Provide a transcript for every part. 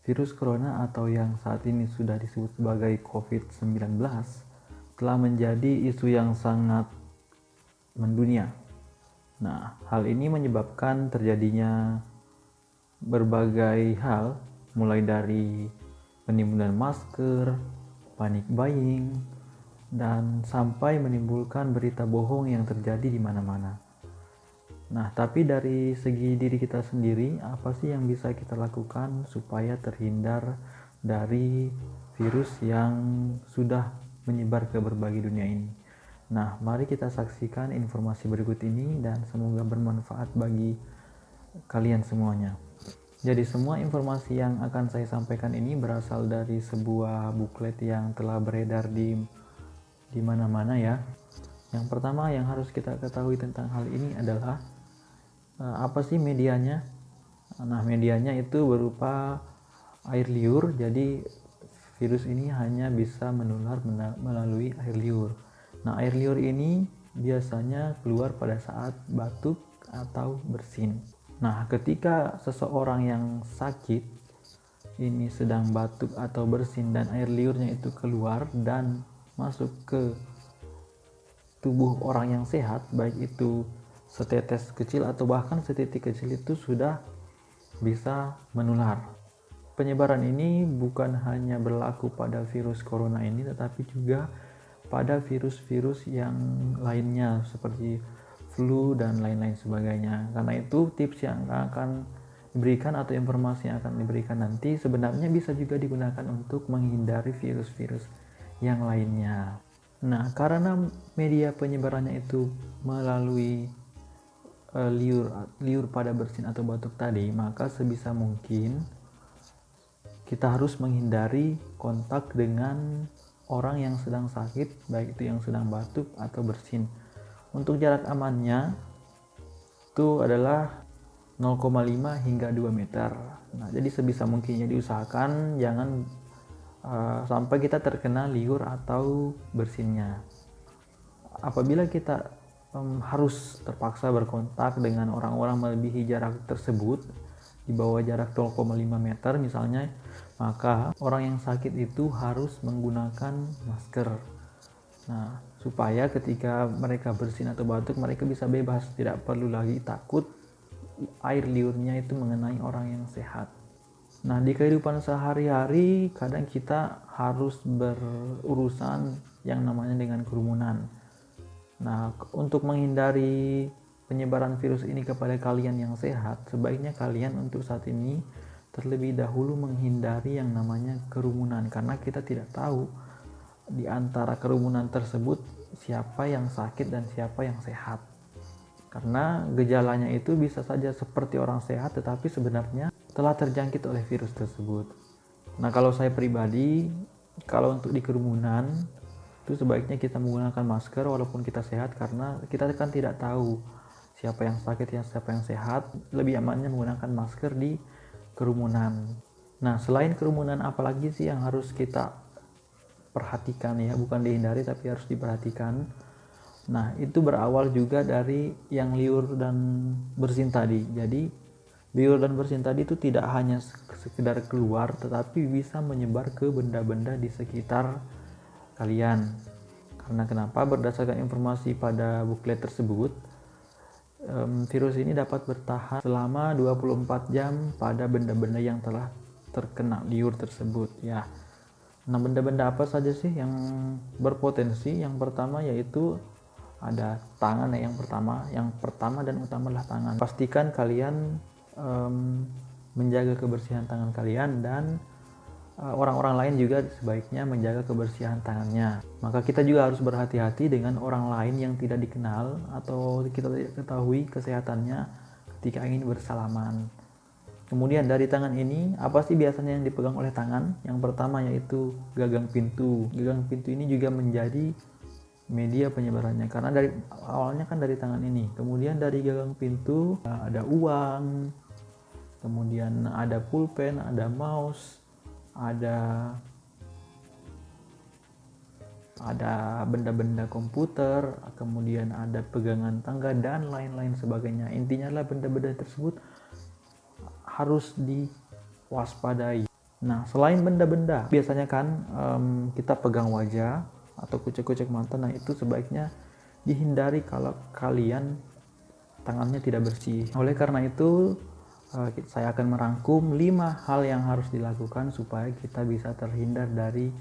Virus corona atau yang saat ini sudah disebut sebagai COVID-19 telah menjadi isu yang sangat mendunia. Nah, hal ini menyebabkan terjadinya berbagai hal, mulai dari penimbunan masker, panic buying, dan sampai menimbulkan berita bohong yang terjadi di mana-mana. Nah, tapi dari segi diri kita sendiri, apa sih yang bisa kita lakukan supaya terhindar dari virus yang sudah menyebar ke berbagai dunia ini? Nah, mari kita saksikan informasi berikut ini dan semoga bermanfaat bagi kalian semuanya. Jadi semua informasi yang akan saya sampaikan ini berasal dari sebuah buklet yang telah beredar di mana-mana ya. Yang pertama yang harus kita ketahui tentang hal ini adalah apa sih medianya? Nah, medianya itu berupa air liur. Jadi virus ini hanya bisa menular melalui air liur. Nah, air liur ini biasanya keluar pada saat batuk atau bersin. Nah, ketika seseorang yang sakit ini sedang batuk atau bersin dan air liurnya itu keluar dan masuk ke tubuh orang yang sehat, baik itu setetes kecil atau bahkan setitik kecil, itu sudah bisa menular. Penyebaran ini bukan hanya berlaku pada virus corona ini, tetapi juga pada virus-virus yang lainnya seperti flu dan lain-lain sebagainya. Karena itu tips yang akan diberikan atau informasi yang akan diberikan nanti sebenarnya bisa juga digunakan untuk menghindari virus-virus yang lainnya. Nah, karena media penyebarannya itu melalui liur pada bersin atau batuk tadi, maka sebisa mungkin kita harus menghindari kontak dengan orang yang sedang sakit, baik itu yang sedang batuk atau bersin. Untuk jarak amannya itu adalah 0,5 hingga 2 meter. Nah, jadi sebisa mungkin ya diusahakan jangan sampai kita terkena liur atau bersinnya. Apabila kita harus terpaksa berkontak dengan orang-orang melebihi jarak tersebut, di bawah jarak 0,5 meter misalnya, maka orang yang sakit itu harus menggunakan masker. Nah, supaya ketika mereka bersin atau batuk, mereka bisa bebas, tidak perlu lagi takut air liurnya itu mengenai orang yang sehat. Nah, di kehidupan sehari-hari kadang kita harus berurusan yang namanya dengan kerumunan. Nah, untuk menghindari penyebaran virus ini kepada kalian yang sehat, sebaiknya kalian untuk saat ini terlebih dahulu menghindari yang namanya kerumunan, karena kita tidak tahu di antara kerumunan tersebut siapa yang sakit dan siapa yang sehat. Karena gejalanya itu bisa saja seperti orang sehat tetapi sebenarnya telah terjangkit oleh virus tersebut. Nah, kalau saya pribadi, kalau untuk di kerumunan itu sebaiknya kita menggunakan masker walaupun kita sehat, karena kita kan tidak tahu siapa yang sakit ya siapa yang sehat. Lebih amannya menggunakan masker di kerumunan. Nah, selain kerumunan, apalagi sih yang harus kita perhatikan ya, bukan dihindari tapi harus diperhatikan. Nah, itu berawal juga dari yang liur dan bersin tadi. Jadi liur dan bersin tadi itu tidak hanya sekedar keluar tetapi bisa menyebar ke benda-benda di sekitar kalian. Karena kenapa? Berdasarkan informasi pada buklet tersebut, virus ini dapat bertahan selama 24 jam pada benda-benda yang telah terkena liur tersebut ya. Nah, benda-benda apa saja sih yang berpotensi? Yang pertama yaitu ada tangan ya, yang pertama dan utamalah tangan. Pastikan kalian menjaga kebersihan tangan kalian, dan orang-orang lain juga sebaiknya menjaga kebersihan tangannya. Maka kita juga harus berhati-hati dengan orang lain yang tidak dikenal atau kita tidak ketahui kesehatannya ketika ingin bersalaman. Kemudian dari tangan ini, apa sih biasanya yang dipegang oleh tangan? Yang pertama yaitu gagang pintu. Gagang pintu ini juga menjadi media penyebarannya karena dari awalnya kan dari tangan ini. Kemudian dari gagang pintu ada uang, kemudian ada pulpen, ada mouse, ada benda-benda komputer, kemudian ada pegangan tangga dan lain-lain sebagainya. Intinya adalah benda-benda tersebut harus diwaspadai. Nah, selain benda-benda, biasanya kan kita pegang wajah atau kucek-kucek mata. Nah, itu sebaiknya dihindari kalau kalian tangannya tidak bersih. Oleh karena itu, saya akan merangkum 5 hal yang harus dilakukan supaya kita bisa terhindar dari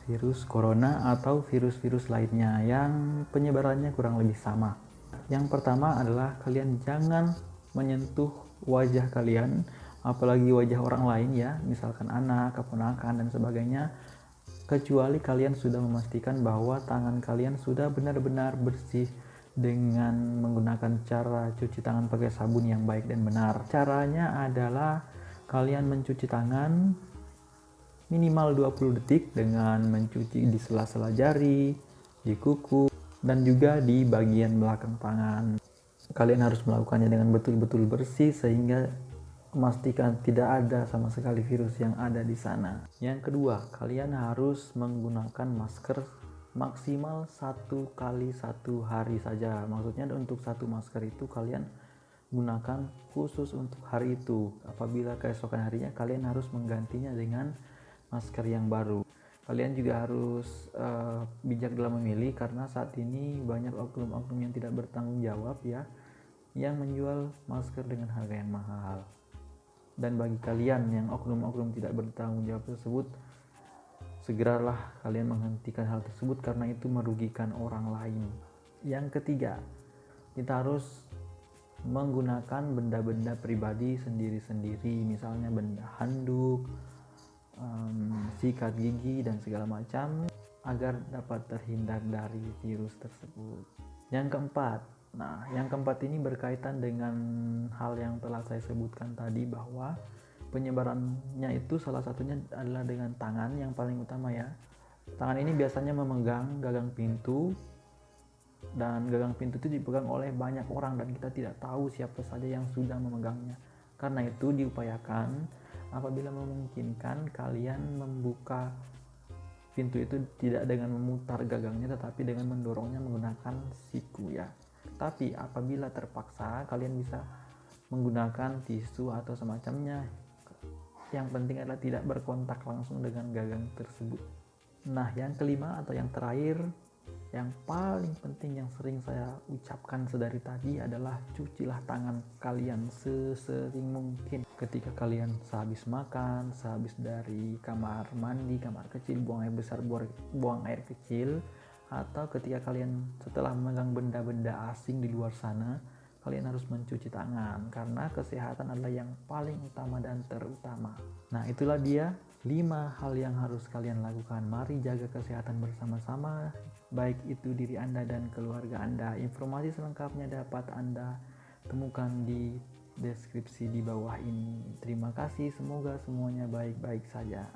virus corona atau virus-virus lainnya yang penyebarannya kurang lebih sama. Yang pertama adalah kalian jangan menyentuh wajah kalian, apalagi wajah orang lain ya, misalkan anak, keponakan dan sebagainya, kecuali kalian sudah memastikan bahwa tangan kalian sudah benar-benar bersih dengan menggunakan cara cuci tangan pakai sabun yang baik dan benar. Caranya adalah kalian mencuci tangan minimal 20 detik dengan mencuci di sela-sela jari, di kuku, dan juga di bagian belakang tangan. Kalian harus melakukannya dengan betul-betul bersih sehingga memastikan tidak ada sama sekali virus yang ada di sana. Yang kedua, kalian harus menggunakan masker maksimal 1 kali 1 hari saja. Maksudnya untuk satu masker itu kalian gunakan khusus untuk hari itu. Apabila keesokan harinya kalian harus menggantinya dengan masker yang baru. Kalian juga harus bijak dalam memilih, karena saat ini banyak oknum-oknum yang tidak bertanggung jawab ya, yang menjual masker dengan harga yang mahal. Dan bagi kalian yang oknum-oknum tidak bertanggung jawab tersebut, segeralah kalian menghentikan hal tersebut karena itu merugikan orang lain. Yang ketiga, kita harus menggunakan benda-benda pribadi sendiri-sendiri, misalnya benda handuk, sikat gigi dan segala macam, agar dapat terhindar dari virus tersebut. Yang keempat ini berkaitan dengan hal yang telah saya sebutkan tadi, bahwa penyebarannya itu salah satunya adalah dengan tangan yang paling utama ya. Tangan ini biasanya memegang gagang pintu, dan gagang pintu itu dipegang oleh banyak orang dan kita tidak tahu siapa saja yang sudah memegangnya. Karena itu diupayakan apabila memungkinkan kalian membuka pintu itu tidak dengan memutar gagangnya, tetapi dengan mendorongnya menggunakan siku ya. Tapi apabila terpaksa, kalian bisa menggunakan tisu atau semacamnya. Yang penting adalah tidak berkontak langsung dengan gagang tersebut. Nah, yang kelima atau yang terakhir, yang paling penting yang sering saya ucapkan sedari tadi adalah cucilah tangan kalian sesering mungkin. Ketika kalian sehabis makan, sehabis dari kamar mandi, kamar kecil, buang air besar, buang air kecil, atau ketika kalian setelah memegang benda-benda asing di luar sana, kalian harus mencuci tangan karena kesehatan adalah yang paling utama dan terutama. Nah, itulah dia 5 hal yang harus kalian lakukan. Mari jaga kesehatan bersama-sama, baik itu diri Anda dan keluarga Anda. Informasi selengkapnya dapat Anda temukan di deskripsi di bawah ini. Terima kasih, semoga semuanya baik-baik saja.